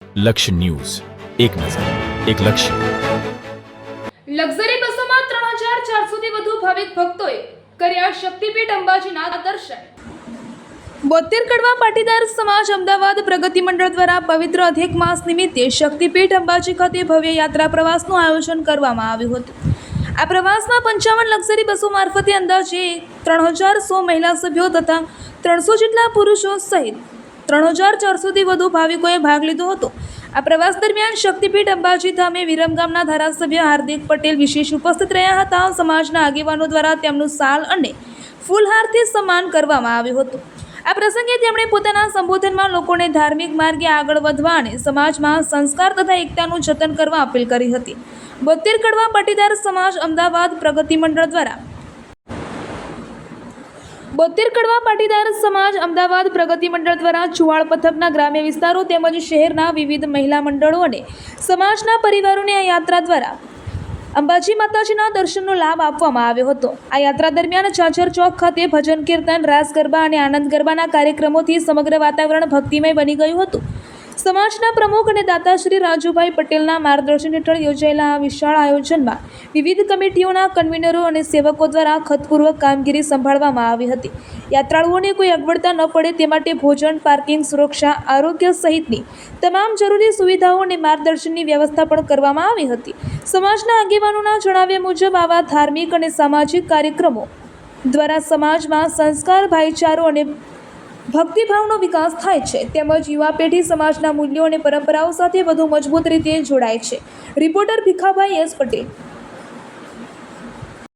લક્ષ્ય ન્યૂઝ, એક નજર, એક લક્ષ્ય. લક્ઝરી બસોમાં 3400થી વધુ ભાવિક ભક્તોએ કર્યા શક્તિપીઠ અંબાજીના દર્શન. 72 કડવા પાટીદાર સમાજ અમદાવાદ પ્રગતિ મંડળ દ્વારા પવિત્ર અધિક માસ નિમિત્તે શક્તિપીઠ અંબાજી ખાતે ભવ્ય યાત્રા પ્રવાસનું આયોજન કરવામાં આવ્યું હતું. આ પ્રવાસમાં 55 લક્ઝરી બસો મારફતે અંદાજે 3100 મહિલા સભ્યો તથા 300 જેટલા પુરુષો સહિત 3400થી વધુ ભાવિકોએ ભાગ લીધો હતો. આ પ્રવાસ દરમિયાન શક્તિપીઠ અંબાજી ધામે વિરમગામના ધારાસભ્ય હાર્દિક પટેલ વિશેષ ઉપસ્થિત રહ્યા હતા. સમાજના આગેવાનો દ્વારા તેમનું શાલ અને ફૂલહારથી સન્માન કરવામાં આવ્યું હતું. આ પ્રસંગે તેમણે પોતાના સંબોધનમાં લોકોને ધાર્મિક માર્ગે આગળ વધવા અને સમાજમાં સંસ્કાર તથા એકતાનું જતન કરવા અપીલ કરી હતી. 72 કડવા પાટીદાર સમાજ અમદાવાદ પ્રગતિ મંડળ દ્વારા 72 કડવા પાટીદાર સમાજ અમદાવાદ પ્રગતિ મંડળ દ્વારા ચુવાડ પથકના ગ્રામ્ય વિસ્તારો તેમજ શહેરના વિવિધ મહિલા મંડળો અને સમાજના પરિવારોને આ યાત્રા દ્વારા અંબાજી માતાજીના દર્શનનો લાભ આપવામાં આવ્યો હતો. આ યાત્રા દરમિયાન ઝાંઝર ચોક ખાતે ભજન કીર્તન, રાસ ગરબા અને આનંદ ગરબાના કાર્યક્રમોથી સમગ્ર વાતાવરણ ભક્તિમય બની ગયું હતું. સમાજના પ્રમુખ અને દાતા શ્રી રાજુભાઈ પટેલના માર્ગદર્શન હેઠળ યોજાયેલા આ વિશાળ આયોજનમાં વિવિધ કમિટીઓના કન્વીનરો અને સેવકો દ્વારા ખતપૂર્વક કામગીરી સંભાળવામાં આવી હતી. યાત્રાળુઓને કોઈ અગવડતા ન પડે તે માટે ભોજન, પાર્કિંગ, સુરક્ષા, આરોગ્ય સહિતની તમામ જરૂરી સુવિધાઓ અને માર્ગદર્શનની વ્યવસ્થા પણ કરવામાં આવી હતી. સમાજના આગેવાનોના જણાવ્યા મુજબ આવા ધાર્મિક અને સામાજિક કાર્યક્રમો દ્વારા સમાજમાં સંસ્કાર, ભાઈચારો અને ભક્તિભાવનો વિકાસ થાય છે તેમજ યુવા પેઢી સમાજના મૂલ્યો અને પરંપરાઓ સાથે વધુ મજબૂત રીતે જોડાય છે. Reporter Bhikhabhai S Patel.